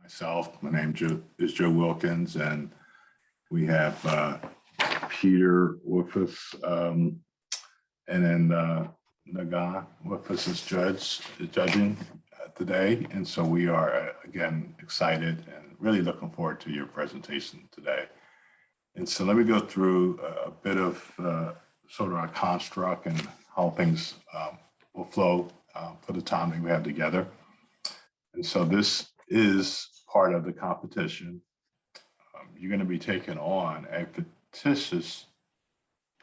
myself. My name is Joe Wilkins, and we have Peter with us, and then Naga with us as judging today. And so we are again excited and really looking forward to your presentation today. And so let me go through a bit of sort of our construct and how things will flow for the time that we have together. And so this is part of the competition. You're going to be taking on a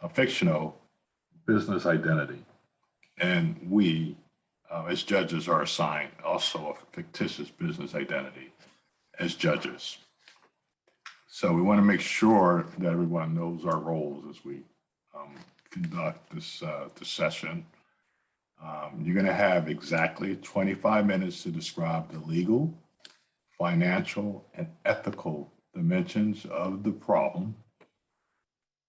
fictional business identity. And we, as judges, are assigned also a fictitious business identity as judges. So we want to make sure that everyone knows our roles as we conduct this session. You're going to have exactly 25 minutes to describe the legal, financial, and ethical dimensions of the problem,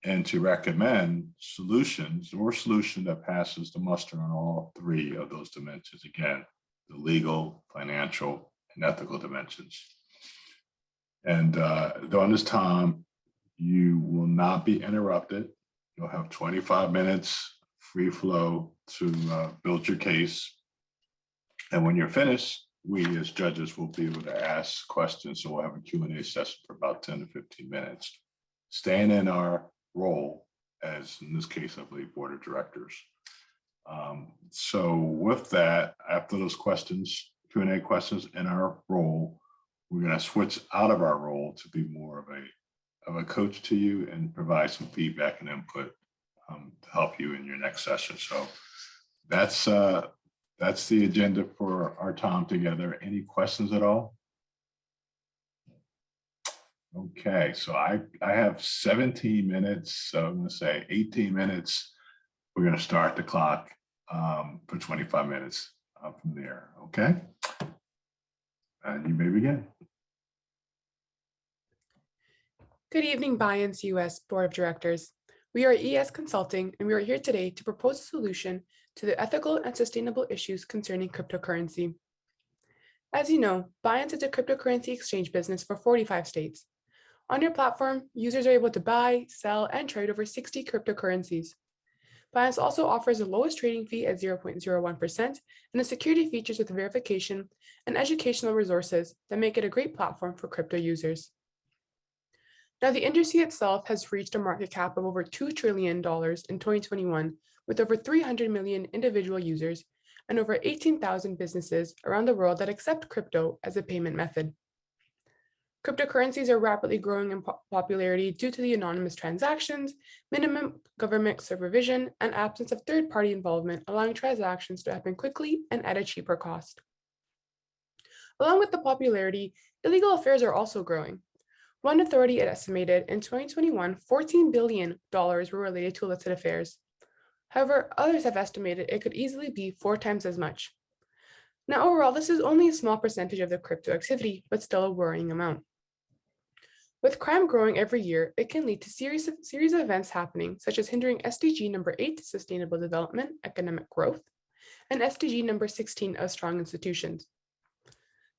and to recommend solutions or solution that passes the muster on all three of those dimensions. Again, the legal, financial, and ethical dimensions. And during this time, you will not be interrupted. You'll have 25 minutes free flow to build your case. And when you're finished, we as judges will be able to ask questions. So we'll have a Q&A session for about 10 to 15 minutes, staying in our role as, in this case, I believe, board of directors. So with that, after those questions, Q&A questions in our role, we're going to switch out of our role to be more of a coach to you and provide some feedback and input to help you in your next session. So that's the agenda for our time together. Any questions at all? Okay, so I have 17 minutes, so I'm going to say 18 minutes. We're going to start the clock for 25 minutes from there, okay? And you may begin. Good evening, BIES US Board of Directors. We are ES Consulting, and we are here today to propose a solution to the ethical and sustainable issues concerning cryptocurrency. As you know, BIES is a cryptocurrency exchange business for 45 states. On your platform, users are able to buy, sell, and trade over 60 cryptocurrencies. BIES also offers the lowest trading fee at 0.01% and the security features with verification and educational resources that make it a great platform for crypto users. Now, the industry itself has reached a market cap of over $2 trillion in 2021, with over 300 million individual users and over 18,000 businesses around the world that accept crypto as a payment method. Cryptocurrencies are rapidly growing in popularity due to the anonymous transactions, minimum government supervision, and absence of third-party involvement, allowing transactions to happen quickly and at a cheaper cost. Along with the popularity, illegal affairs are also growing. One authority had estimated in 2021, $14 billion were related to illicit affairs. However, others have estimated it could easily be 4 times as much. Now, overall, this is only a small percentage of the crypto activity, but still a worrying amount. With crime growing every year, it can lead to series of events happening, such as hindering SDG number 8, Sustainable Development, Economic Growth, and SDG number 16 of Strong Institutions.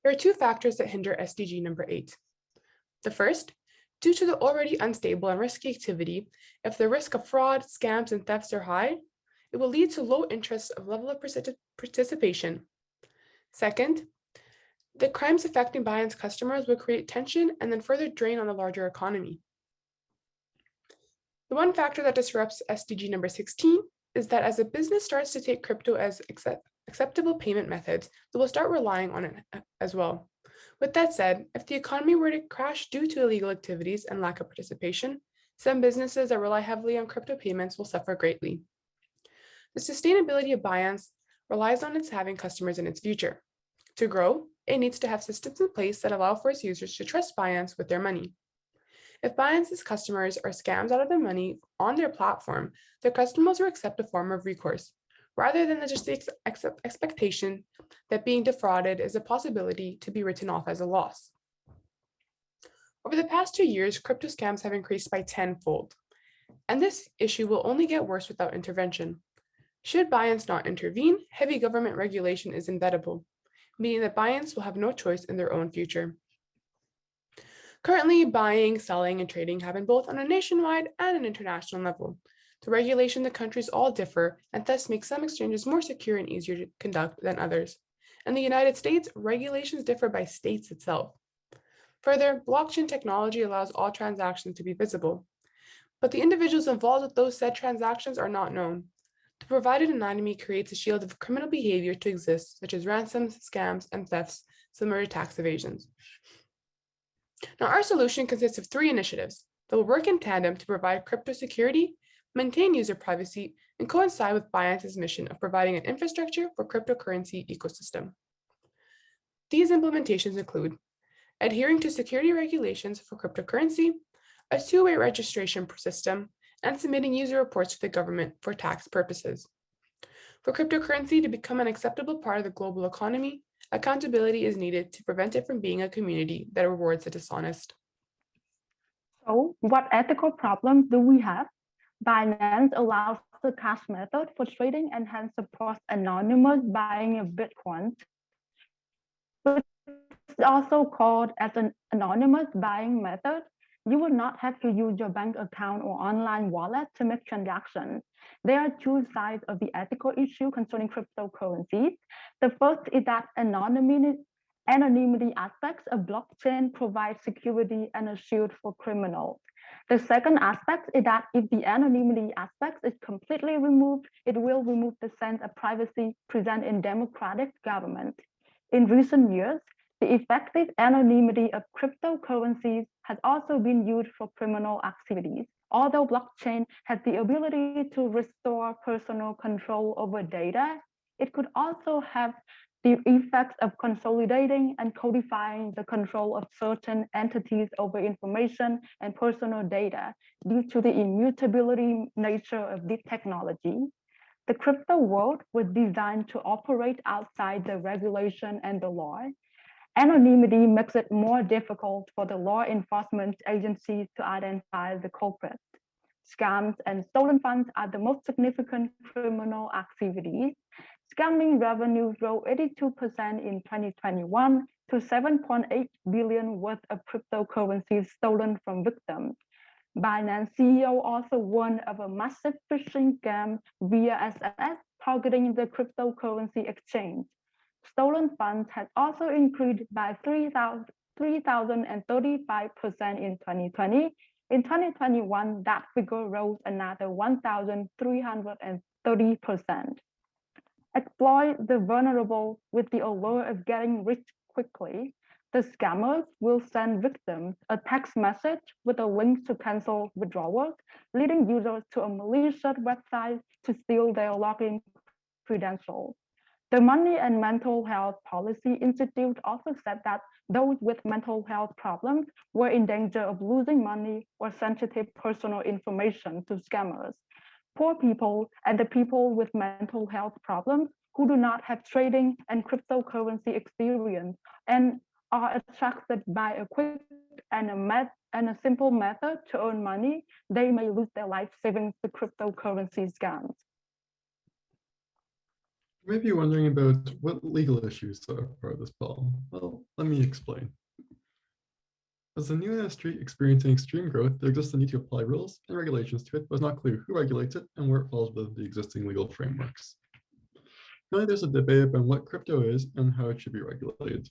There are 2 factors that hinder SDG number 8. The first, due to the already unstable and risky activity, if the risk of fraud, scams, and thefts are high, it will lead to low interest of level of participation. Second, the crimes affecting BIES customers will create tension and then further drain on the larger economy. The one factor that disrupts SDG number 16 is that as a business starts to take crypto as acceptable payment methods, they will start relying on it as well. With that said, if the economy were to crash due to illegal activities and lack of participation, some businesses that rely heavily on crypto payments will suffer greatly. The sustainability of BIES relies on its having customers in its future. To grow, it needs to have systems in place that allow for its users to trust BIES with their money. If BIES's customers are scammed out of their money on their platform, their customers will accept a form of recourse, rather than just the expectation that being defrauded is a possibility to be written off as a loss. Over the past 2 years, crypto scams have increased by 10-fold, and this issue will only get worse without intervention. Should BIES not intervene, heavy government regulation is inevitable, meaning that BIES will have no choice in their own future. Currently, buying, selling, and trading happen both on a nationwide and an international level. The regulation in the countries all differ and thus make some exchanges more secure and easier to conduct than others. In the United States, regulations differ by states itself. Further, blockchain technology allows all transactions to be visible, but the individuals involved with those said transactions are not known. The provided anonymity creates a shield of criminal behavior to exist, such as ransoms, scams, and thefts, similar to tax evasions. Now, our solution consists of 3 initiatives that will work in tandem to provide crypto security, maintain user privacy, and coincide with Binance's mission of providing an infrastructure for cryptocurrency ecosystem. These implementations include adhering to security regulations for cryptocurrency, a 2-way registration system, and submitting user reports to the government for tax purposes. For cryptocurrency to become an acceptable part of the global economy, accountability is needed to prevent it from being a community that rewards the dishonest. So what ethical problems do we have? Binance allows the cash method for trading and hence supports anonymous buying of Bitcoin, which is also called as an anonymous buying method. You will not have to use your bank account or online wallet to make transactions. There are 2 sides of the ethical issue concerning cryptocurrencies. The first is that anonymity aspects of blockchain provide security and a shield for criminals. The second aspect is that if the anonymity aspect is completely removed, it will remove the sense of privacy present in democratic government. In recent years, the effective anonymity of cryptocurrencies has also been used for criminal activities. Although blockchain has the ability to restore personal control over data, it could also have the effects of consolidating and codifying the control of certain entities over information and personal data due to the immutability nature of this technology. The crypto world was designed to operate outside the regulation and the law. Anonymity makes it more difficult for the law enforcement agencies to identify the culprits. Scams and stolen funds are the most significant criminal activities. Scamming revenues rose 82% in 2021 to 7.8 billion worth of cryptocurrencies stolen from victims. Binance CEO also warned of a massive phishing scam via SMS targeting the cryptocurrency exchange. Stolen funds has also increased by 3,035% in 2020. In 2021, that figure rose another 1,330%. Exploit the vulnerable with the allure of getting rich quickly. The scammers will send victims a text message with a link to cancel withdrawals, leading users to a malicious website to steal their login credentials. The Money and Mental Health Policy Institute also said that those with mental health problems were in danger of losing money or sensitive personal information to scammers. Poor people and the people with mental health problems who do not have trading and cryptocurrency experience and are attracted by a quick and a simple method to earn money, they may lose their life savings to cryptocurrency scams. You may be wondering about what legal issues are part of this problem. Well, let me explain. As the new industry experiencing extreme growth, there exists a need to apply rules and regulations to it, but it's not clear who regulates it and where it falls within the existing legal frameworks. Currently, there's a debate about what crypto is and how it should be regulated.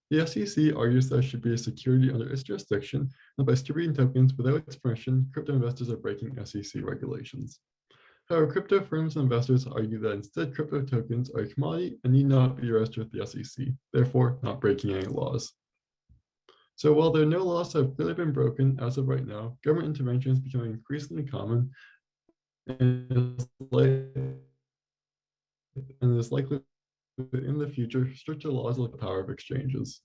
The SEC argues that it should be a security under its jurisdiction, and by distributing tokens without its permission, crypto investors are breaking SEC regulations. However, crypto firms and investors argue that instead crypto tokens are a commodity and need not be registered with the SEC, therefore not breaking any laws. So while there are no laws that have clearly been broken as of right now, government intervention is becoming increasingly common and is likely that in the future, stricter laws will the power of exchanges.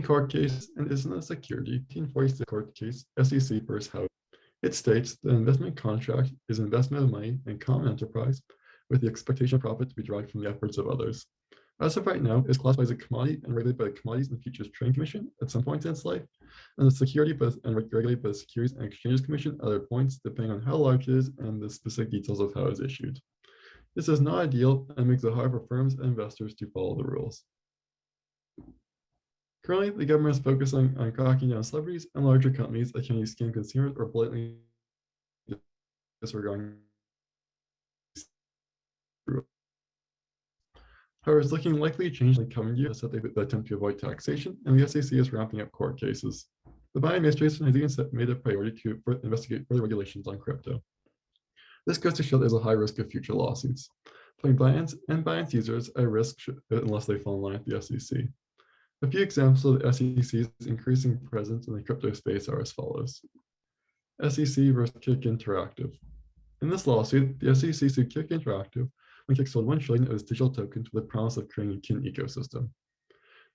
Court case and isn't a security 1846 court case SEC versus House. It states that an investment contract is an investment of money in common enterprise with the expectation of profit to be derived from the efforts of others. As of right now, it's classified as a commodity and regulated by the Commodities and Futures Trading Commission at some points in its life, and the security and regulated by the Securities and Exchanges Commission at other points, depending on how large it is and the specific details of how it is issued. This is not ideal and makes it hard for firms and investors to follow the rules. Currently, the government is focusing on cracking down celebrities and larger companies that can scam consumers or blatantly disregarding rules. However, it's looking likely to change in the coming years that they attempt to avoid taxation, and the SEC is ramping up court cases. The Biden administration has even made a priority to investigate further regulations on crypto. This goes to show there's a high risk of future lawsuits, putting Binance users at risk unless they fall in line with the SEC. A few examples of the SEC's increasing presence in the crypto space are as follows. SEC versus Kick Interactive. In this lawsuit, the SEC sued Kick Interactive when Kick sold 1 trillion of its digital tokens with the promise of creating a kin ecosystem.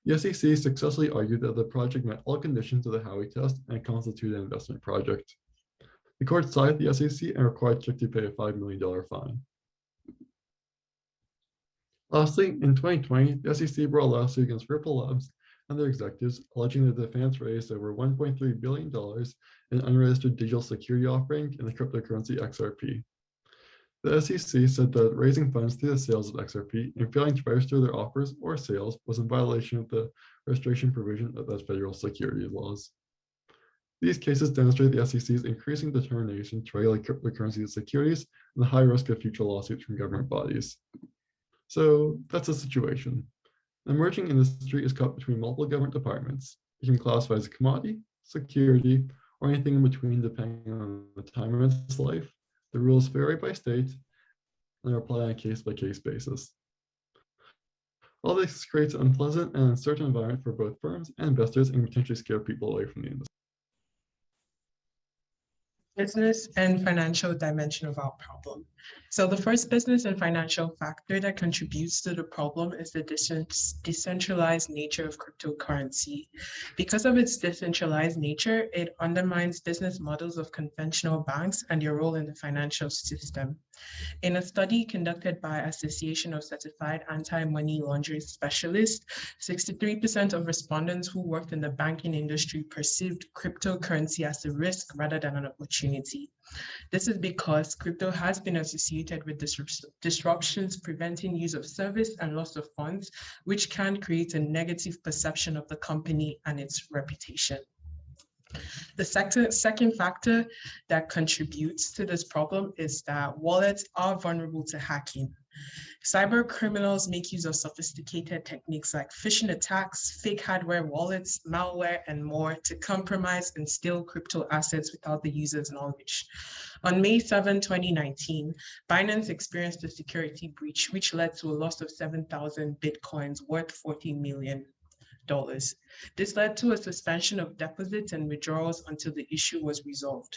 The SEC successfully argued that the project met all conditions of the Howey test and constituted an investment project. The court sided the SEC and required Kick to pay a $5 million fine. Lastly, in 2020, the SEC brought a lawsuit against Ripple Labs and their executives, alleging that the defendants raised over $1.3 billion in unregistered digital security offering in the cryptocurrency XRP. The SEC said that raising funds through the sales of XRP and failing to register their offers or sales was in violation of the registration provision of the federal securities laws. These cases demonstrate the SEC's increasing determination to regulate cryptocurrency securities and the high risk of future lawsuits from government bodies. So that's the situation. An emerging industry is caught between multiple government departments. It can be classified as a commodity, security, or anything in between depending on the time of its life. The rules vary by state and are applied on a case-by-case basis. All this creates an unpleasant and uncertain environment for both firms and investors and potentially scare people away from the industry. Business and financial dimension of our problem. So the first business and financial factor that contributes to the problem is the decentralized nature of cryptocurrency. Because of its decentralized nature, it undermines business models of conventional banks and their role in the financial system. In a study conducted by Association of Certified Anti-Money Laundering Specialists, 63% of respondents who worked in the banking industry perceived cryptocurrency as a risk rather than an opportunity. This is because crypto has been associated with disruptions preventing use of service and loss of funds, which can create a negative perception of the company and its reputation. The second factor that contributes to this problem is that wallets are vulnerable to hacking. Cyber criminals make use of sophisticated techniques like phishing attacks, fake hardware wallets, malware, and more to compromise and steal crypto assets without the user's knowledge. On May 7, 2019, Binance experienced a security breach, which led to a loss of 7,000 Bitcoins worth $40 million. This led to a suspension of deposits and withdrawals until the issue was resolved.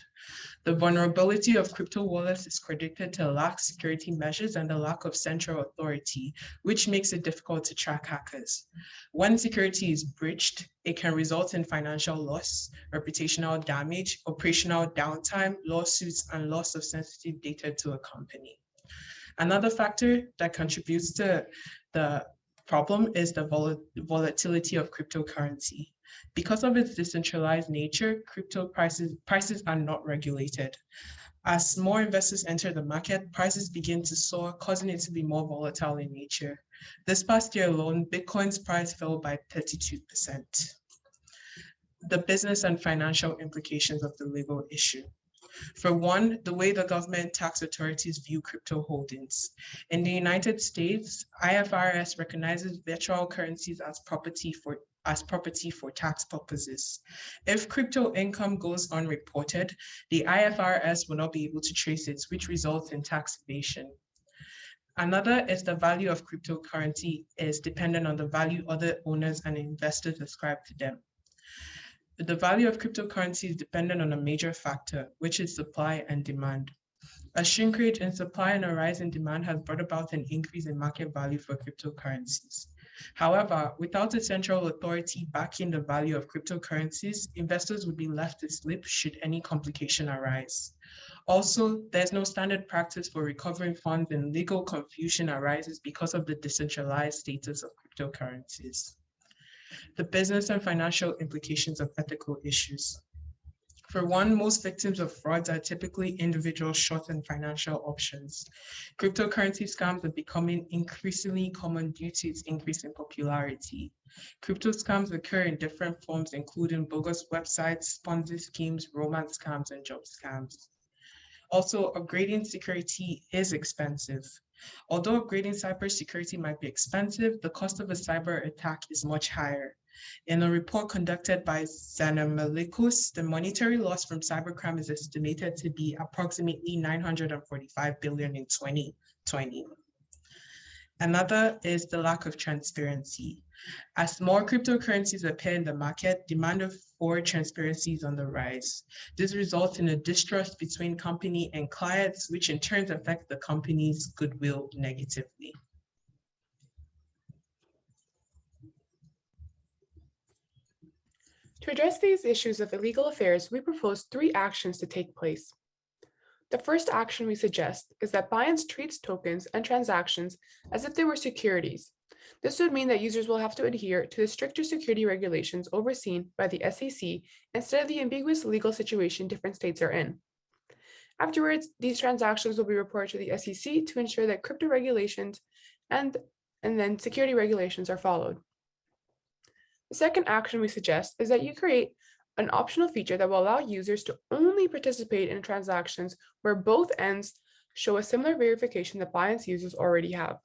The vulnerability of crypto wallets is credited to lack security measures and the lack of central authority, which makes it difficult to track hackers. When security is breached, it can result in financial loss, reputational damage, operational downtime, lawsuits, and loss of sensitive data to a company. Another factor that contributes to the problem is the volatility of cryptocurrency. Because of its decentralized nature, crypto prices are not regulated. As more investors enter the market, prices begin to soar, causing it to be more volatile in nature. This past year alone, Bitcoin's price fell by 32%. The business and financial implications of the legal issue. For one, the way the government tax authorities view crypto holdings. In the United States, IFRS recognizes virtual currencies as property for tax purposes. If crypto income goes unreported, the IFRS will not be able to trace it, which results in tax evasion. Another is the value of cryptocurrency is dependent on the value other owners and investors ascribe to them. The value of cryptocurrency is dependent on a major factor, which is supply and demand. A shrinkage in supply and a rise in demand has brought about an increase in market value for cryptocurrencies. However, without a central authority backing the value of cryptocurrencies, investors would be left to slip should any complication arise. Also, there's no standard practice for recovering funds, and legal confusion arises because of the decentralized status of cryptocurrencies. The business and financial implications of ethical issues. For one, most victims of frauds are typically individual short-term financial options. Cryptocurrency scams are becoming increasingly common due to its increase in popularity. Crypto scams occur in different forms, including bogus websites, Ponzi schemes, romance scams, and job scams. Also, upgrading security is expensive. Although upgrading cybersecurity might be expensive, the cost of a cyber attack is much higher. In a report conducted by Zanamalikos, the monetary loss from cybercrime is estimated to be approximately 945 billion in 2020. Another is the lack of transparency. As more cryptocurrencies appear in the market, demand for transparency is on the rise. This results in a distrust between company and clients, which in turn affects the company's goodwill negatively. To address these issues of illegal affairs, we propose 3 actions to take place. The first action we suggest is that Binance treats tokens and transactions as if they were securities. This would mean that users will have to adhere to the stricter security regulations overseen by the SEC instead of the ambiguous legal situation different states are in. Afterwards, these transactions will be reported to the SEC to ensure that crypto regulations and then security regulations are followed. The second action we suggest is that you create an optional feature that will allow users to only participate in transactions where both ends show a similar verification that Binance users already have.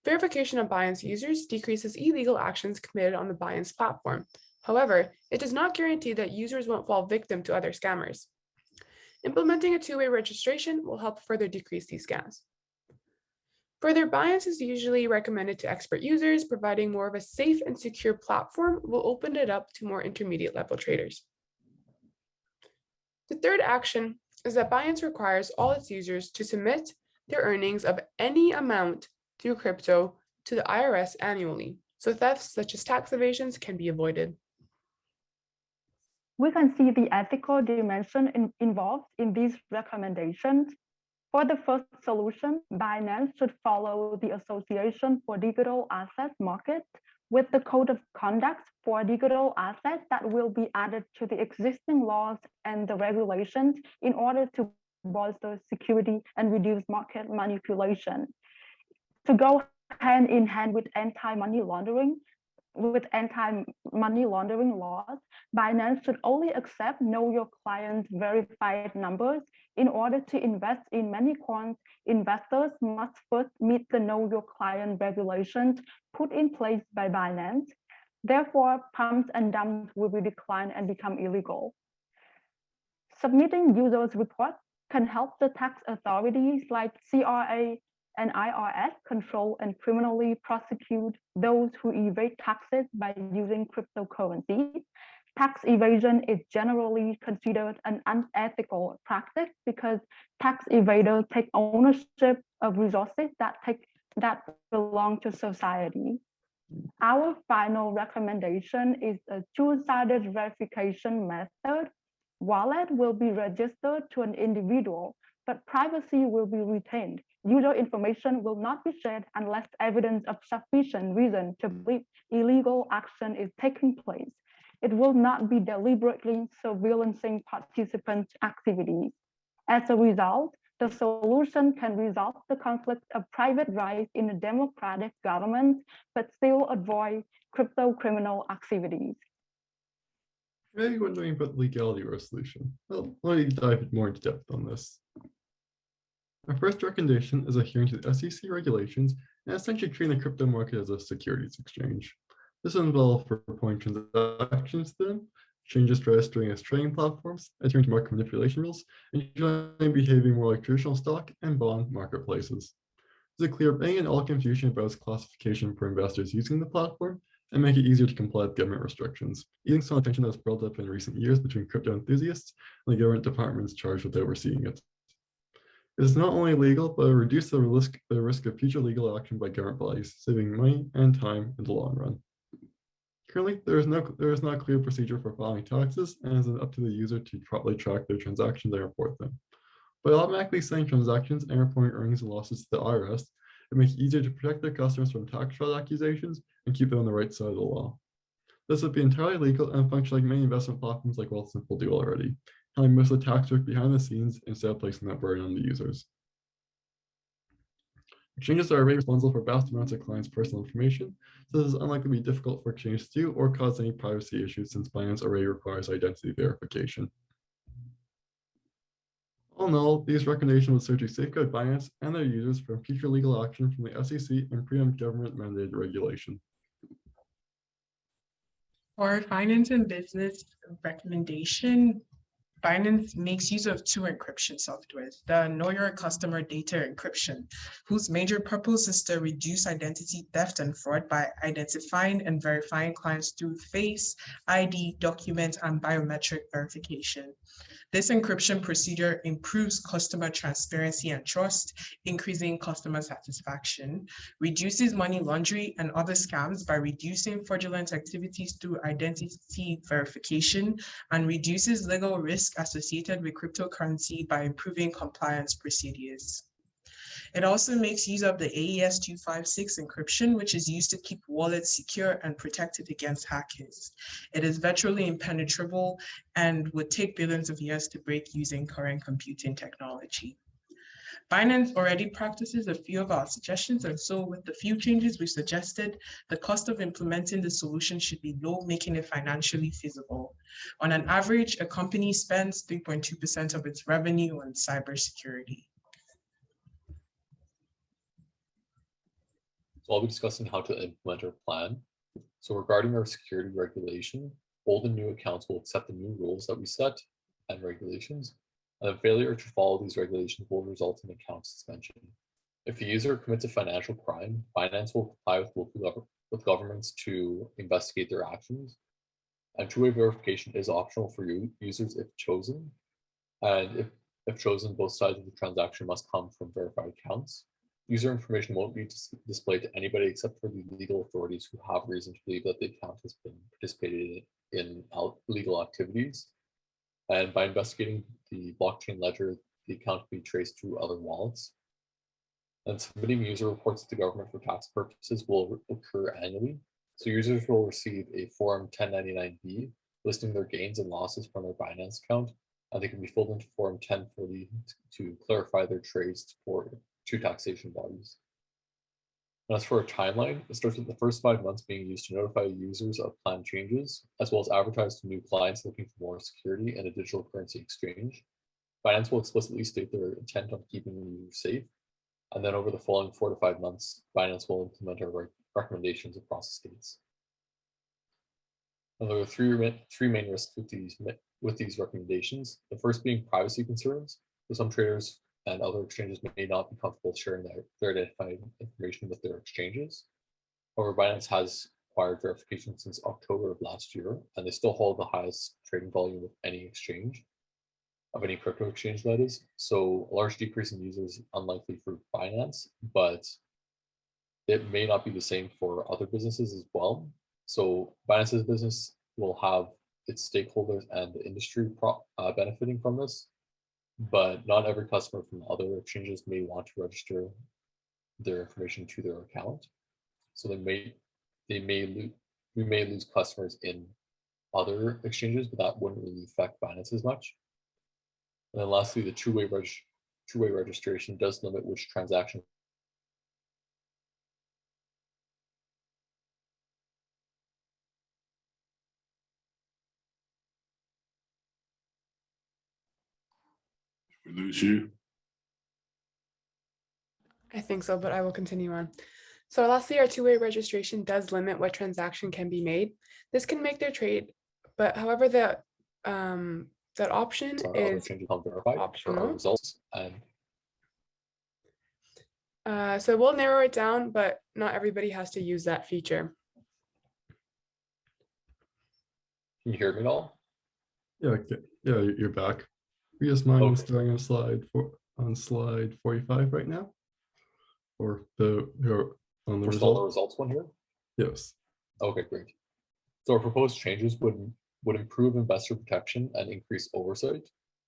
Verification of Binance users decreases illegal actions committed on the Binance platform. However, it does not guarantee that users won't fall victim to other scammers. Implementing a 2-way registration will help further decrease these scams. Further, Binance is usually recommended to expert users. Providing more of a safe and secure platform will open it up to more intermediate level traders. The third action is that Binance requires all its users to submit their earnings of any amount through crypto to the IRS annually, so thefts such as tax evasions can be avoided. We can see the ethical dimension involved in these recommendations. For the first solution, Binance should follow the Association for Digital Assets Market with the Code of Conduct for digital assets that will be added to the existing laws and the regulations in order to bolster security and reduce market manipulation. To go hand in hand with anti-money laundering laws, Binance should only accept Know Your Client verified numbers. In order to invest in many coins, investors must first meet the Know Your Client regulations put in place by Binance. Therefore, pumps and dumps will be declined and become illegal. Submitting users' reports can help the tax authorities like CRA and IRS control and criminally prosecute those who evade taxes by using cryptocurrency. Tax evasion is generally considered an unethical practice because tax evaders take ownership of resources that belong to society. Our final recommendation is a two-sided verification method. Wallet will be registered to an individual, but privacy will be retained. User information will not be shared unless evidence of sufficient reason to believe illegal action is taking place. It will not be deliberately surveillancing participants' activities. As a result, the solution can resolve the conflict of private rights in a democratic government, but still avoid crypto criminal activities. You may be wondering about the legality of our solution. Well, let me dive more into depth on this. Our first recommendation is adhering to the SEC regulations and essentially treating the crypto market as a securities exchange. This will involve reporting transactions to them, changes to registering as trading platforms, adhering to market manipulation rules, and generally behaving more like traditional stock and bond marketplaces. This will clear any and all confusion about its classification for investors using the platform and make it easier to comply with government restrictions, easing some tension that has built up in recent years between crypto enthusiasts and the government departments charged with overseeing it. It is not only legal, but it will reduce the risk of future legal action by government bodies, saving money and time in the long run. Currently, there is not a clear procedure for filing taxes, and it is up to the user to properly track their transactions and report them. By automatically sending transactions and reporting earnings and losses to the IRS, it makes it easier to protect their customers from tax fraud accusations and keep them on the right side of the law. This would be entirely legal and function like many investment platforms like Wealthsimple do already, having most of the tax work behind the scenes instead of placing that burden on the users. Exchanges are already responsible for vast amounts of clients' personal information, so this is unlikely to be difficult for exchanges to do or cause any privacy issues since Binance already requires identity verification. All in all, these recommendations would serve to safeguard Binance and their users from future legal action from the SEC and preempt government-mandated regulation. For finance and business recommendation, Binance makes use of two encryption softwares, the Know Your Customer Data Encryption, whose major purpose is to reduce identity theft and fraud by identifying and verifying clients through face, ID, document, and biometric verification. This encryption procedure improves customer transparency and trust, increasing customer satisfaction, reduces money laundering and other scams by reducing fraudulent activities through identity verification, and reduces legal risk associated with cryptocurrency by improving compliance procedures. It also makes use of the AES 256 encryption, which is used to keep wallets secure and protected against hackers. It is virtually impenetrable and would take billions of years to break using current computing technology. Binance already practices a few of our suggestions, and so with the few changes we've suggested, the cost of implementing the solution should be low, making it financially feasible. On an average, a company spends 3.2% of its revenue on cybersecurity. So I'll be discussing how to implement our plan. So regarding our security regulation, old and new accounts will accept the new rules that we set and regulations, and the failure to follow these regulations will result in account suspension. If a user commits a financial crime, Binance will comply with governments to investigate their actions. And two-way verification is optional for users if chosen. And if chosen, both sides of the transaction must come from verified accounts. User information won't be displayed to anybody except for the legal authorities who have reason to believe that the account has been participated in illegal activities. And by investigating the blockchain ledger, the account can be traced through other wallets. And submitting user reports to the government for tax purposes will occur annually. So users will receive a Form 1099-B listing their gains and losses from their Binance account, and they can be filled into Form 1040 to clarify their trades to taxation bodies. And as for a timeline, it starts with the first 5 months being used to notify users of plan changes, as well as advertise to new clients looking for more security and a digital currency exchange. Binance will explicitly state their intent on keeping the user safe. And then over the following 4 to 5 months, Binance will implement our recommendations across the states. And there are three main risks with these recommendations. The first being privacy concerns. So some traders and other exchanges may not be comfortable sharing their identified information with their exchanges. However, Binance has required verification since October of last year, and they still hold the highest trading volume of any exchange, of any crypto exchange that is. So a large decrease in users is unlikely for Binance, but it may not be the same for other businesses as well. So Binance's business will have its stakeholders and the industry benefiting from this, but not every customer from other exchanges may want to register their information to their account. So we may lose customers in other exchanges, but that wouldn't really affect Binance as much. And then lastly, the two-way registration does limit which transactions We lose you. I think so, but I will continue on. So lastly, our two-way registration does limit what transaction can be made. This can make their trade, but however, that option is optional. results and so we'll narrow it down, but not everybody has to use that feature. can you hear me at all? Yeah, okay. Yeah, you're back. We just mind starting on slide 45 right now, or on the We're still on the results one here? Yes. Okay, great. So our proposed changes would improve investor protection and increase oversight. It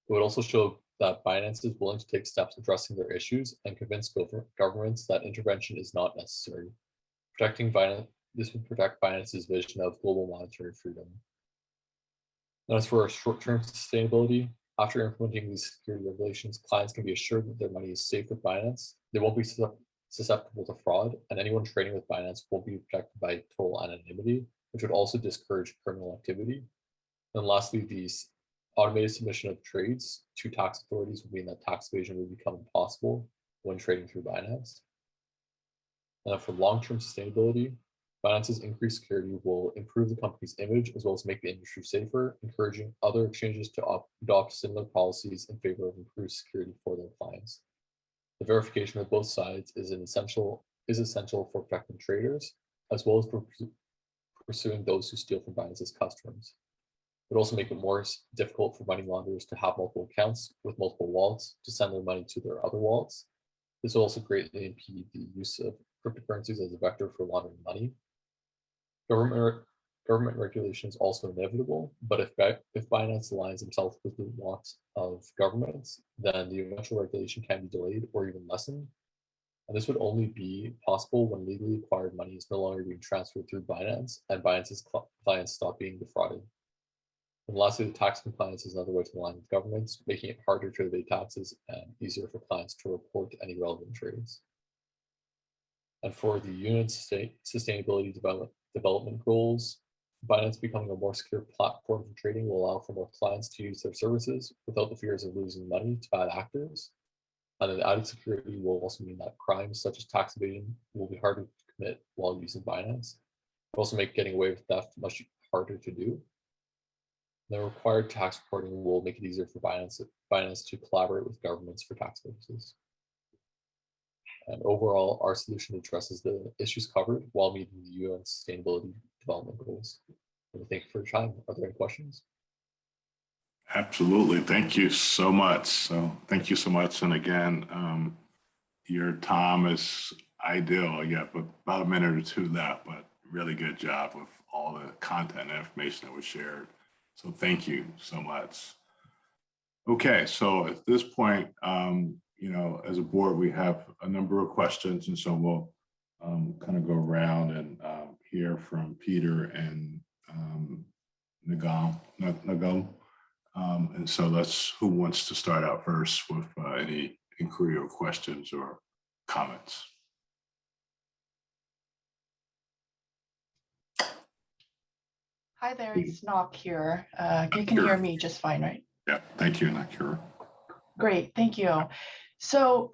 would also show that Binance is willing to take steps addressing their issues and convince governments that intervention is not necessary. This would protect Binance's vision of global monetary freedom. And as for our short-term sustainability, After implementing these security regulations, clients can be assured that their money is safe with Binance. They won't be susceptible to fraud, and anyone trading with Binance won't be protected by total anonymity, which would also discourage criminal activity. And lastly, these automated submission of trades to tax authorities would mean that tax evasion would become impossible when trading through Binance. And for long-term sustainability, Binance's increased security will improve the company's image as well as make the industry safer, encouraging other exchanges to adopt similar policies in favor of improved security for their clients. The verification of both sides is essential for protecting traders, as well as for pursuing those who steal from Binance's customers. It would also make it more difficult for money launderers to have multiple accounts with multiple wallets to send their money to their other wallets. This will also greatly impede the use of cryptocurrencies as a vector for laundering money. Government regulation is also inevitable, but if Binance aligns himself with the wants of governments, then the eventual regulation can be delayed or even lessened. And this would only be possible when legally acquired money is no longer being transferred through Binance and Binance's clients stop being defrauded. And lastly, the tax compliance is another way to align with governments, making it harder to evade taxes and easier for clients to report any relevant trades. And for the unit's sustainability development goals, Binance becoming a more secure platform for trading will allow for more clients to use their services without the fears of losing money to bad actors. And then added security will also mean that crimes such as tax evasion will be harder to commit while using Binance. It will also make getting away with theft much harder to do. The required tax reporting will make it easier for Binance to collaborate with governments for tax purposes. And overall, our solution addresses the issues covered while meeting the UN Sustainability Development Goals. And thank you for your time. Are there any questions? Absolutely. Thank you so much. So thank you so much. And again, your time is ideal. You have about a minute or two left, but really good job with all the content and information that was shared. So thank you so much. Okay, so at this point, as a board, we have a number of questions, and so we'll kind of go around and hear from Peter and Nagam. And so who wants to start out first with any inquiry or questions or comments? Hi there, it's Nok here. You can hear me just fine, right? Yeah, thank you, Nakira. Great, thank you. So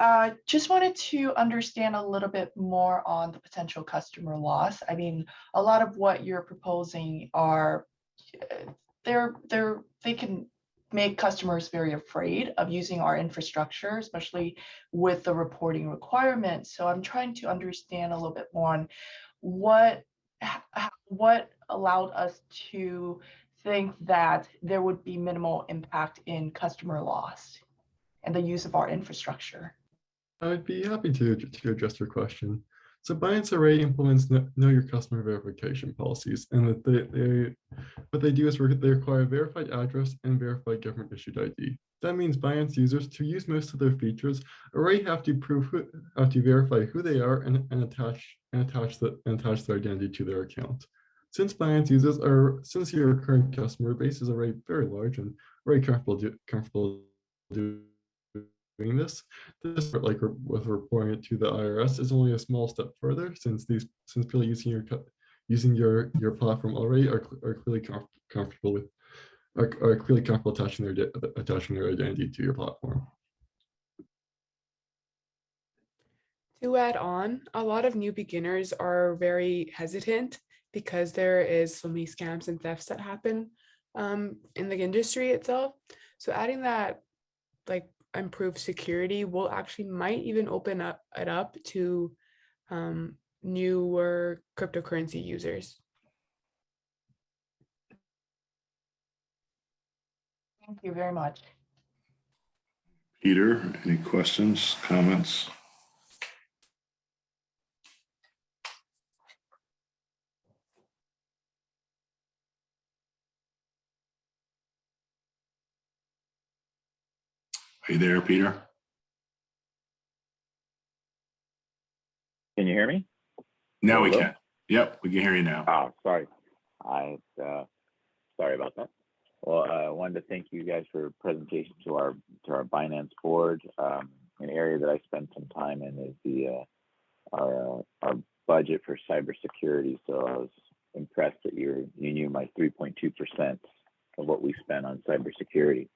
just wanted to understand a little bit more on the potential customer loss. I mean, a lot of what you're proposing are, they can make customers very afraid of using our infrastructure, especially with the reporting requirements. So I'm trying to understand a little bit more on what allowed us to think that there would be minimal impact in customer loss and the use of our infrastructure. I'd be happy to address your question. So Binance already implements know your customer verification policies, and what they do is they require a verified address and verified government issued ID. That means Binance users, to use most of their features, already have to verify who they are and attach their identity to their account. Since since your current customer base is already very large and very comfortable doing this like with reporting it to the IRS is only a small step further, since people using your platform already are clearly comfortable with are clearly comfortable attaching their identity to your platform. To add on, a lot of new beginners are very hesitant because there is so many scams and thefts that happen in the industry itself. So adding that like improved security will might even open it up to newer cryptocurrency users. Thank you very much. Peter, any questions, comments? Are you there, Peter? Can you hear me? Now we can. Yep, we can hear you now. Oh, sorry. Sorry about that. Well, I wanted to thank you guys for presentation to our finance board. An area that I spend some time in is our budget for cybersecurity. So I was impressed that you knew my 3.2% of what we spend on cybersecurity.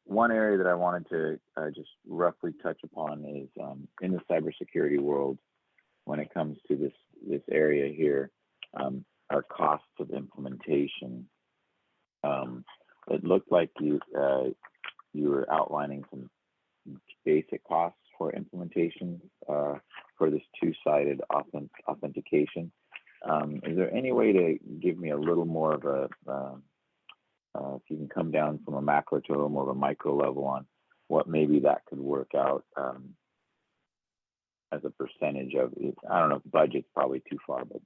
One area that I wanted to just roughly touch upon is in the cybersecurity world, when it comes to this area here, our costs of implementation. It looked like you were outlining some basic costs for implementation for this two-sided authentication. Is there any way to give me a little more of a, if you can come down from a macro to a little more of a micro level on what maybe that could work out as a percentage of, I don't know if budget's probably too far, but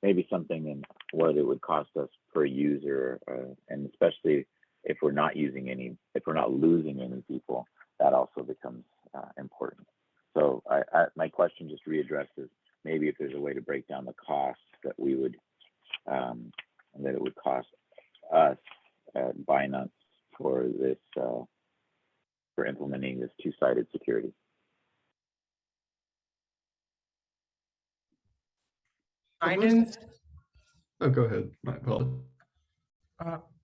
maybe something in what it would cost us per user, and especially if we're not using any, if we're not losing any people, that also becomes important. So my question just readdresses maybe if there's a way to break down the costs that we would, that it would cost us at Binance for this, for implementing this two-sided security. Binance, Oh, go ahead. My apologies.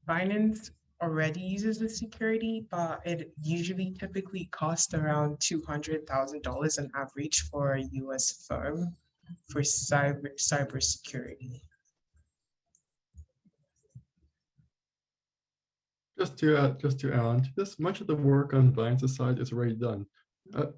Binance already uses the security, but it usually typically costs around $200,000 on average for a US firm for cybersecurity. Just to add on to this, much of the work on Binance's side is already done.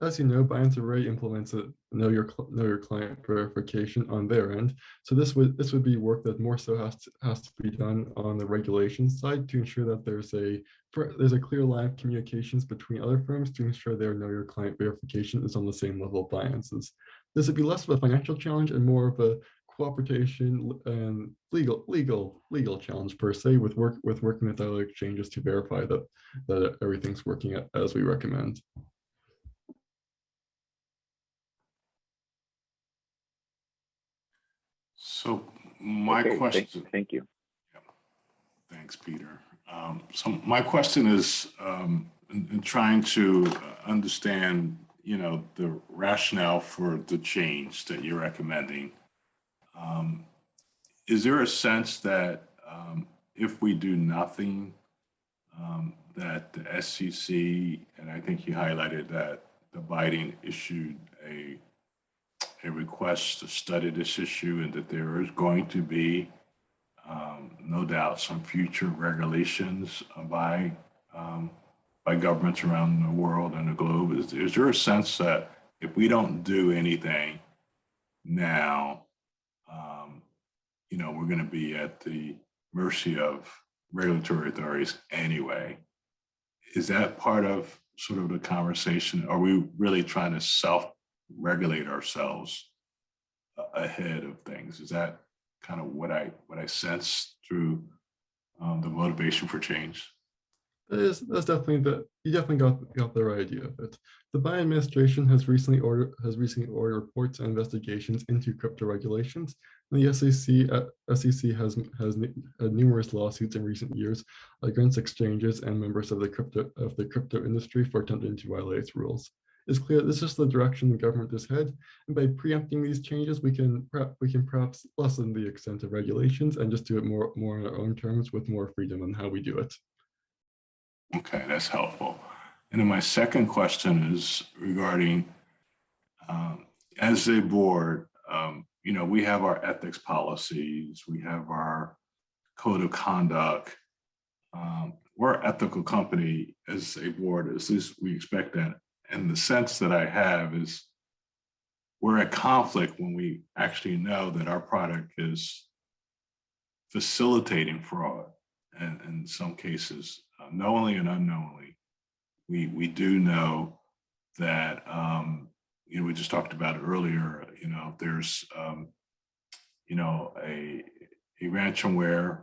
As you know, Binance already implements a know your client verification on their end. So this would be work that more so has to be done on the regulations side to ensure that there's a clear line of communications between other firms to ensure their know your client verification is on the same level Binance's. This would be less of a financial challenge and more of a cooperation and legal challenge per se, with working with other exchanges to verify that everything's working as we recommend. So my Okay, question. Thank you. Yeah, thanks, Peter. So my question is in trying to understand, the rationale for the change that you're recommending. Is there a sense that if we do nothing, that the SEC, and I think you highlighted that the Biden issued a request to study this issue, and that there is going to be no doubt some future regulations by governments around the world and the globe? Is there a sense that if we don't do anything now, we're going to be at the mercy of regulatory authorities anyway? Is that part of sort of the conversation? Are we really trying to self-regulate ourselves ahead of things? Is that kind of what I sense through the motivation for change? That's definitely you definitely got the right idea of it. The Biden administration has recently ordered reports and investigations into crypto regulations. And the SEC has had numerous lawsuits in recent years against exchanges and members of the crypto industry for attempting to violate its rules. It's clear this is the direction the government is headed, and by preempting these changes, we can perhaps lessen the extent of regulations and just do it more on our own terms with more freedom in how we do it. Okay, that's helpful. And then my second question is regarding, as a board, we have our ethics policies, we have our code of conduct. We're an ethical company as a board, at least we expect that. And the sense that I have is we're at conflict when we actually know that our product is facilitating fraud, and in some cases, knowingly and unknowingly. We do know that, we just talked about it earlier, there's, a ransomware,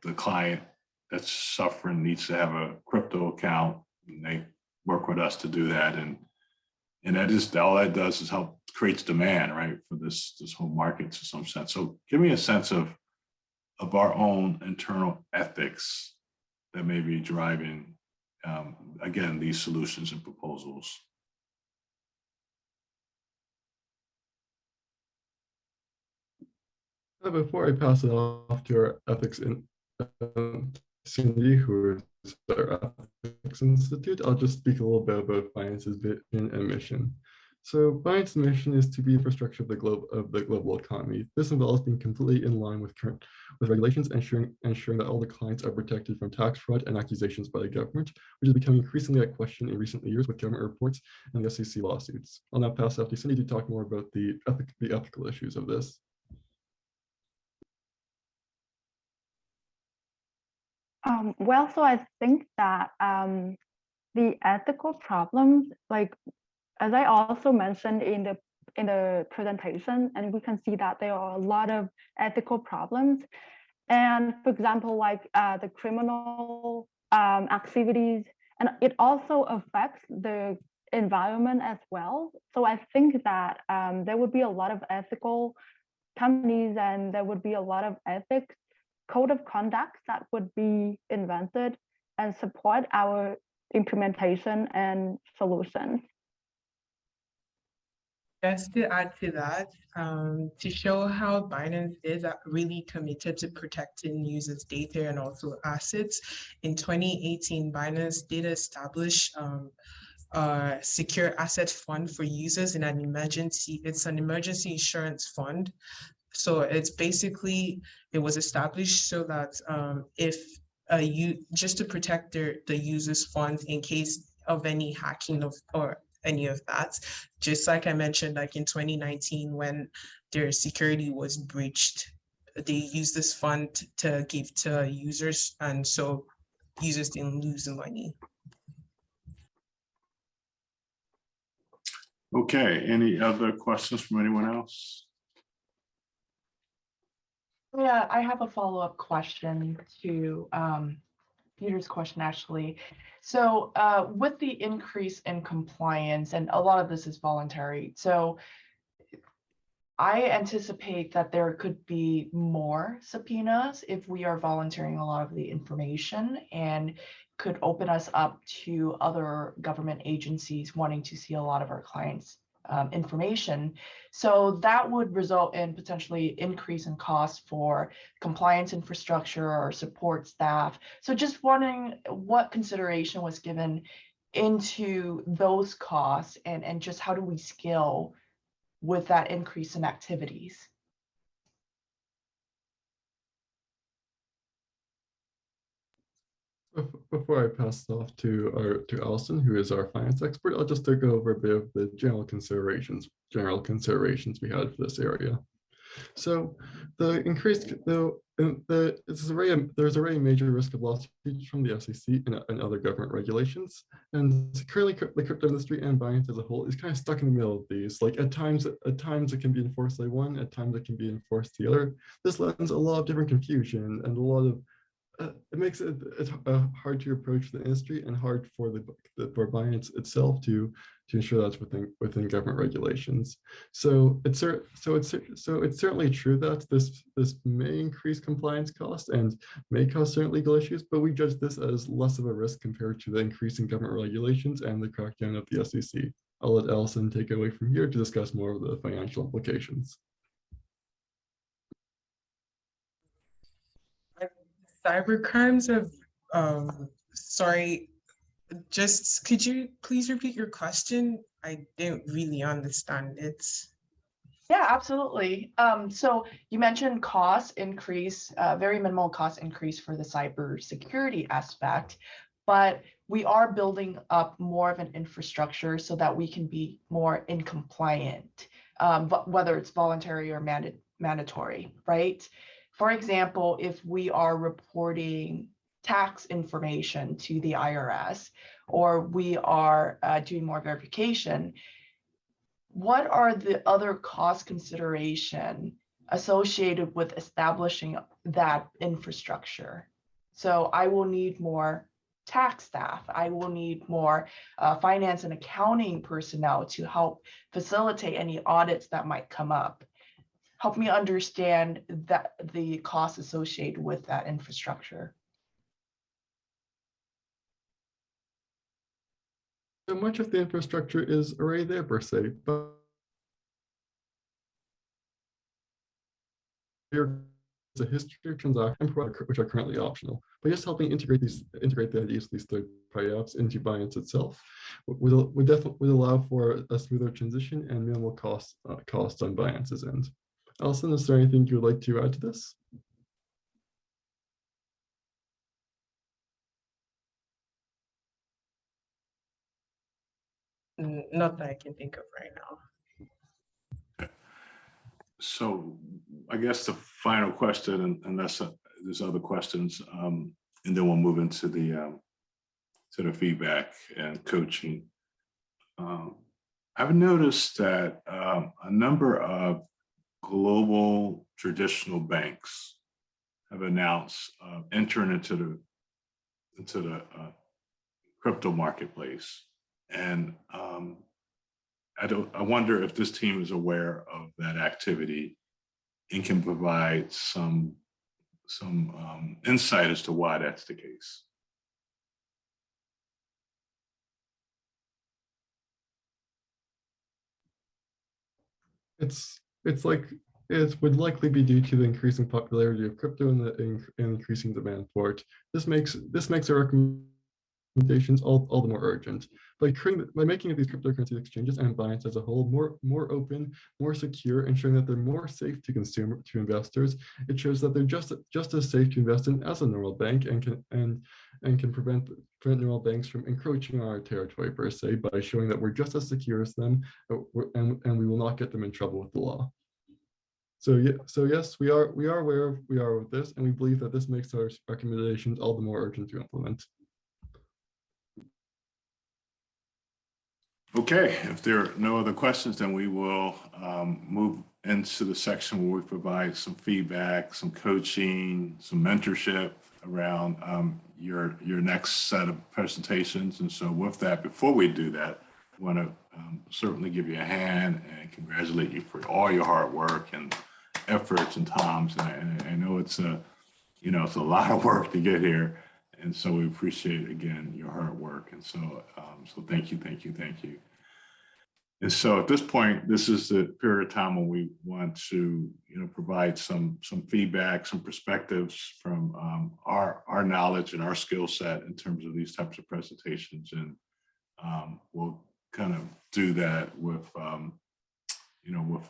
the client that's suffering needs to have a crypto account, and they work with us to do that. And that is, all that does is help creates demand, right, for this whole market to some sense. So give me a sense of of our own internal ethics that may be driving, again, these solutions and proposals. Before I pass it off to our ethics in Cindy, who is our Ethics Institute, I'll just speak a little bit about Binance's vision and mission. So Binance's mission is to be infrastructure of the global economy. This involves being completely in line with regulations, ensuring that all the clients are protected from tax fraud and accusations by the government, which is becoming increasingly a question in recent years with government reports and the SEC lawsuits. I'll now pass it off to Cindy to talk more about the ethical issues of this. Well, so I think that the ethical problems, like as I also mentioned in the presentation, and we can see that there are a lot of ethical problems. And for example, like the criminal activities, and it also affects the environment as well. So I think that there would be a lot of ethical companies and there would be a lot of ethics code of conduct that would be invented and support our implementation and solutions. Just to add to that, to show how Binance is really committed to protecting users' data and also assets, in 2018, Binance did establish a secure asset fund for users in an emergency. It's an emergency insurance fund. So it's basically, it was established so that if just to protect the users' funds in case of any hacking or any of that. Just like I mentioned, like in 2019, when their security was breached, they used this fund to give to users, and so users didn't lose the money. Okay, any other questions from anyone else? Yeah, I have a follow-up question to Peter's question, actually. So with the increase in compliance, and a lot of this is voluntary, so I anticipate that there could be more subpoenas if we are volunteering a lot of the information, and could open us up to other government agencies wanting to see a lot of our clients' information. So that would result in potentially increase in cost for compliance infrastructure or support staff. So just wondering what consideration was given into those costs, and just how do we scale with that increase in activities? Before I pass it off to Allison, who is our finance expert, I'll just go over a bit of the general considerations we had for this area. So the increased, there's already a major risk of lawsuits from the SEC and other government regulations. And currently the crypto industry and Binance as a whole is kind of stuck in the middle of these. Like at times it can be enforced by one, at times it can be enforced the other. This lends a lot of different confusion and a lot of it makes it hard to approach the industry and hard for for Binance itself to ensure that's within government regulations. So it's certainly true that this may increase compliance costs and may cause certain legal issues, but we judge this as less of a risk compared to the increasing government regulations and the crackdown of the SEC. I'll let Allison take it away from here to discuss more of the financial implications. Cybercrimes of, sorry, just could you please repeat your question? I didn't really understand it. Yeah, absolutely. So you mentioned cost increase, very minimal cost increase for the cybersecurity aspect, but we are building up more of an infrastructure so that we can be more in compliant, whether it's voluntary or mandatory, right? For example, if we are reporting tax information to the IRS, or we are doing more verification, what are the other cost consideration associated with establishing that infrastructure? So I will need more tax staff. I will need more finance and accounting personnel to help facilitate any audits that might come up. help me understand that the costs associated with that infrastructure. So much of the infrastructure is already there per se, but here is a history of transactions which are currently optional. But just helping integrate the ideas of these third-party apps into Binance itself would allow for a smoother transition and minimal costs on Binance's end. Alison, is there anything you would like to add to this? Not that I can think of right now. So I guess the final question, unless there's other questions, and then we'll move into the feedback and coaching. I've noticed that a number of global traditional banks have announced entering into the crypto marketplace, and I wonder if this team is aware of that activity and can provide some insight as to why that's the case. It's like it would likely be due to the increasing popularity of crypto and the increasing demand for it. This makes our recommendations all the more urgent. By making these cryptocurrency exchanges and Binance as a whole more open, more secure, ensuring that they're more safe to investors, it shows that they're just as safe to invest in as a normal bank and can prevent normal banks from encroaching on our territory per se, by showing that we're just as secure as them, and we will not get them in trouble with the law. So yes, we are aware of this, and we believe that this makes our recommendations all the more urgent to implement. Okay, if there are no other questions, then we will move into the section where we provide some feedback, some coaching, some mentorship around your next set of presentations. And so with that, before we do that, I want to certainly give you a hand and congratulate you for all your hard work and efforts and times. And I know it's a lot of work to get here. And so we appreciate, again, your hard work. And so, thank you. And so at this point, this is the period of time when we want to, provide some feedback, some perspectives from our knowledge and our skill set in terms of these types of presentations. And we'll kind of do that with,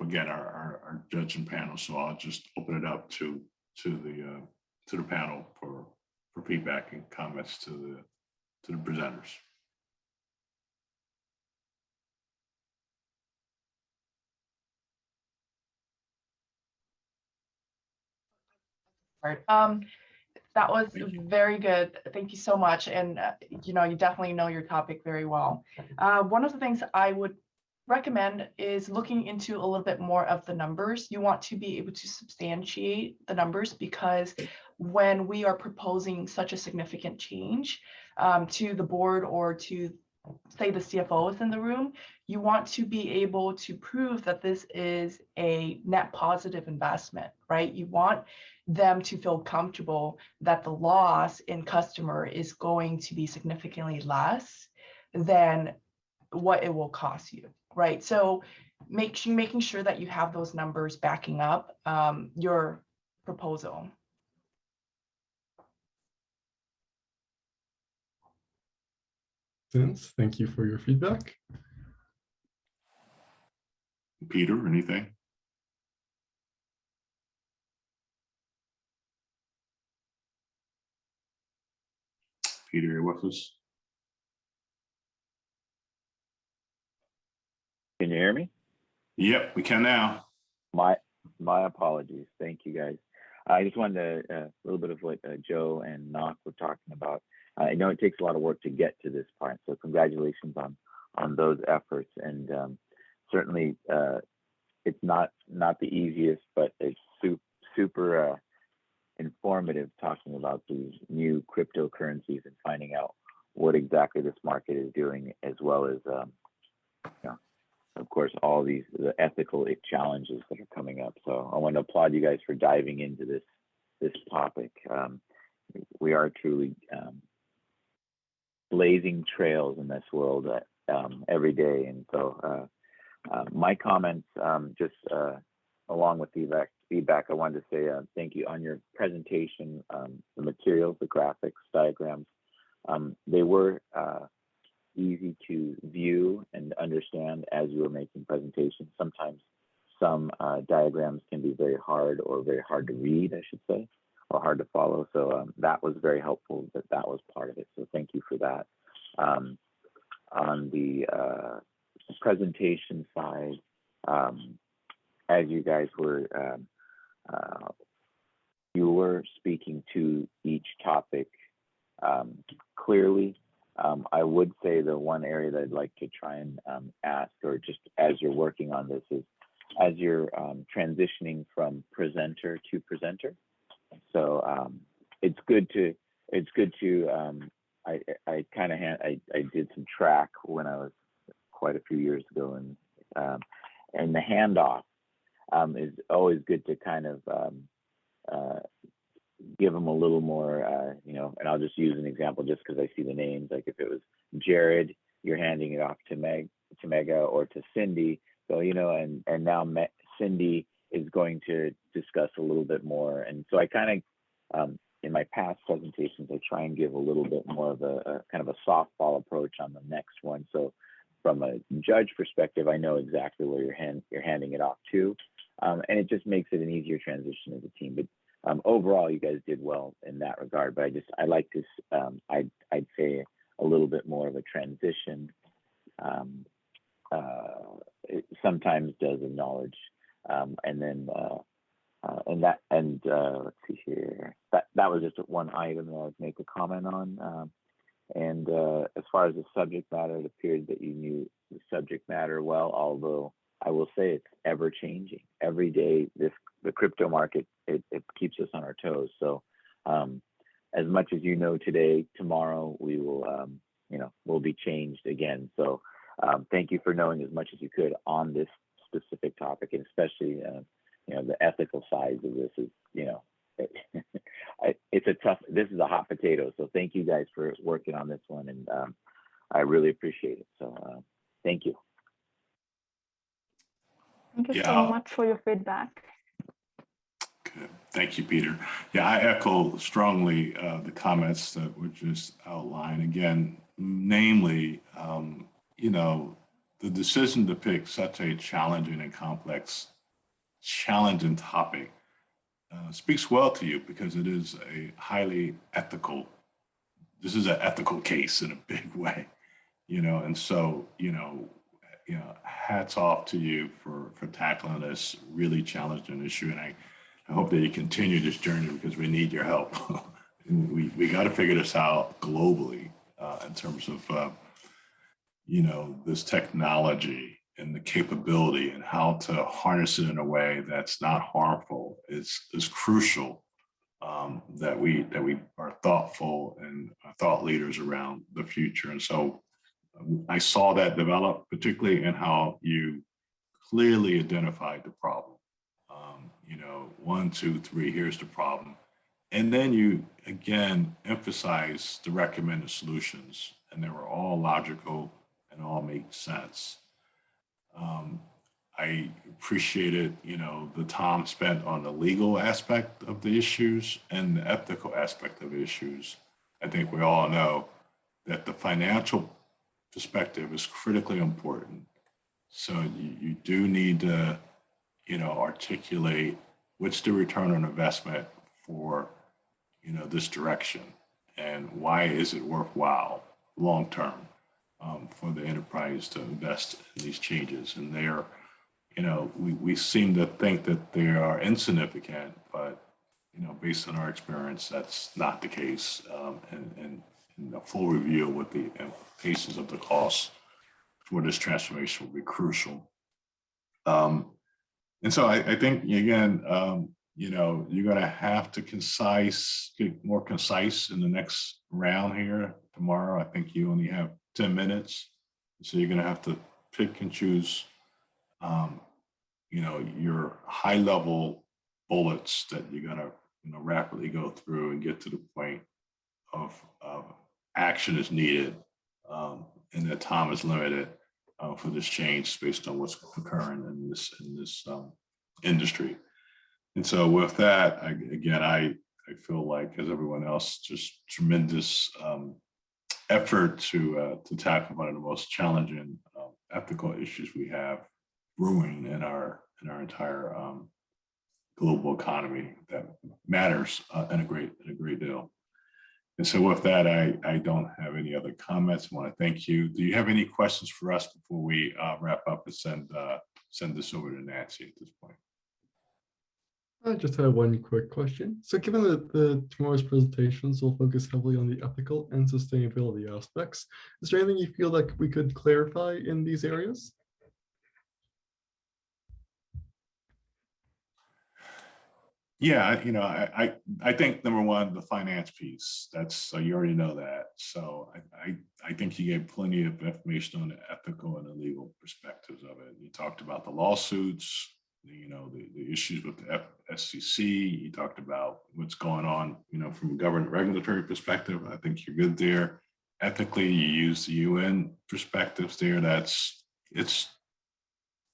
again, our judging panel. So I'll just open it up to the panel for feedback and comments to the presenters. That was very good. Thank you so much. And you definitely know your topic very well. One of the things I would recommend is looking into a little bit more of the numbers. You want to be able to substantiate the numbers, because when we are proposing such a significant change to the board, or to say the CFO is in the room, you want to be able to prove that this is a net positive investment, right? You want them to feel comfortable that the loss in customer is going to be significantly less than what it will cost you, right? So making sure that you have those numbers backing up your proposal. Thank you for your feedback. Peter, anything? Peter, you're with us? Can you hear me? Yep, we can now. My apologies. Thank you, guys. I just wanted to, a little bit of what Joe and Nock were talking about. I know it takes a lot of work to get to this part, so congratulations on those efforts. And certainly, it's not the easiest, but it's super informative talking about these new cryptocurrencies and finding out what exactly this market is doing, as well as of course, all the ethical challenges that are coming up. So I want to applaud you guys for diving into this topic. We are truly blazing trails in this world every day. And so my comments, just along with the feedback, I wanted to say thank you on your presentation, the materials, the graphics, diagrams. They were easy to view and understand as you were making presentations. Sometimes some diagrams can be very hard to read, I should say, or hard to follow. So that was very helpful that was part of it. So thank you for that. On the presentation side, as you guys were, you were speaking to each topic clearly. I would say the one area that I'd like to try and ask, or just as you're working on this, is as you're transitioning from presenter to presenter. So it's good to I did some track when I was quite a few years ago, and the handoff is always good to kind of give them a little more, and I'll just use an example just because I see the names. Like if it was Jared, you're handing it off to Mega or to Cindy. So, and now Cindy is going to discuss a little bit more. And so I kind of, in my past presentations, I try and give a little bit more of a kind of a softball approach on the next one. So from a judge perspective, I know exactly where you're handing it off to. And it just makes it an easier transition as a team. But overall, you guys did well in that regard. But I like to, I'd say a little bit more of a transition. It sometimes does acknowledge, and then let's see here. That was just one item that I would make a comment on. And as far as the subject matter, it appeared that you knew the subject matter well, although I will say it's ever changing. Every day, the crypto market, it keeps us on our toes. So as much as you know today, tomorrow we will, will be changed again. So thank you for knowing as much as you could on this specific topic, and especially, the ethical side of this is, it's a tough, this is a hot potato. So thank you guys for working on this one. And I really appreciate it. So thank you. Thank you so much for your feedback. Good. Thank you, Peter. Yeah, I echo strongly the comments that were just outlined. Again, namely, the decision to pick such a challenging and complex, challenging topic speaks well to you, because it is a highly ethical, this is an ethical case in a big way, and so, hats off to you for tackling this really challenging issue. And I hope that you continue this journey, because we need your help. we got to figure this out globally in terms of, this technology and the capability and how to harness it in a way that's not harmful. It's crucial that we are thoughtful and thought leaders around the future. And so I saw that develop, particularly in how you clearly identified the problem. 1, 2, 3, here's the problem. And then you, again, emphasize the recommended solutions, and they were all logical and all make sense. I appreciated, the time spent on the legal aspect of the issues and the ethical aspect of the issues. I think we all know that the financial perspective is critically important. So you do need to, articulate what's the return on investment for, this direction, and why is it worthwhile long-term for the enterprise to invest in these changes. And they're, we seem to think that they are insignificant, but, based on our experience, that's not the case. And a full review with the implications of the costs for this transformation will be crucial. And so I think, again, you're going to have to get more concise in the next round here tomorrow. I think you only have 10 minutes. So you're going to have to pick and choose you know, your high level bullets that you're gonna, you know, rapidly go through and get to the point of action is needed, and that time is limited for this change based on what's occurring in this industry. And so with that, I feel like, as everyone else, just tremendous effort to tackle one of the most challenging ethical issues we have brewing in our entire global economy that matters in a great deal. And so with that, I don't have any other comments. I want to thank you. Do you have any questions for us before we wrap up and send this over to Nancy at this point? I just have one quick question. So given that tomorrow's presentations will focus heavily on the ethical and sustainability aspects, is there anything you feel like we could clarify in these areas? Yeah, you know, I think number one, the finance piece, that's, you already know that. So I think you gave plenty of information on the ethical and the legal perspectives of it. You talked about the lawsuits, you know, the issues with the IBESCC. You talked about what's going on, you know, from a government regulatory perspective. I think you're good there. Ethically, you use the UN perspectives there.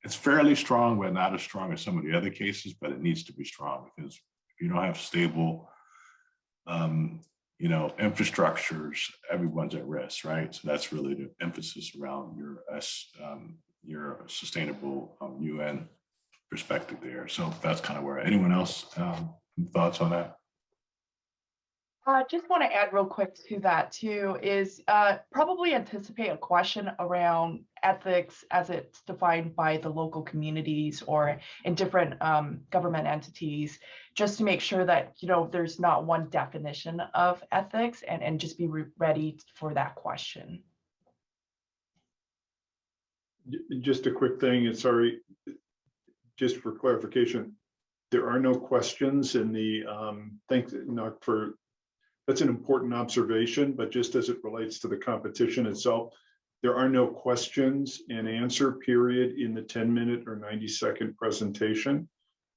It's fairly strong, but not as strong as some of the other cases, but it needs to be strong, because if you don't have stable, you know, infrastructures, everyone's at risk, right? So that's really the emphasis around your sustainable UN perspective there. So that's kind of where. Anyone else thoughts on that? Just want to add real quick to that too, is probably anticipate a question around ethics as it's defined by the local communities or in different government entities, just to make sure that, you know, there's not one definition of ethics, and just be ready for that question. Just a quick thing, and sorry, just for clarification, there are no questions in the, thanks, not for, that's an important observation, but just as it relates to the competition itself, there are no questions and answer period in the 10-minute or 90-second presentation.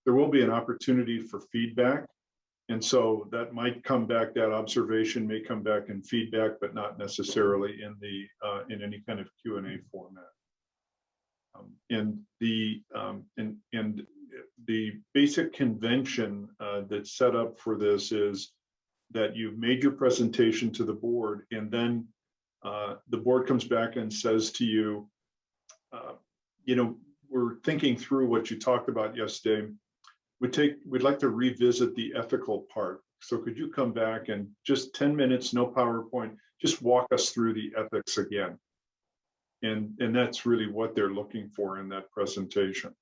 There will be an opportunity for feedback. And so that might come back, that observation may come back in feedback, but not necessarily in the in any kind of Q&A format. And the basic convention that's set up for this is that you've made your presentation to the board, and then the board comes back and says to you, you know, we're thinking through what you talked about yesterday. We'd like to revisit the ethical part. So could you come back and just 10 minutes, no PowerPoint, just walk us through the ethics again. And that's really what they're looking for in that presentation.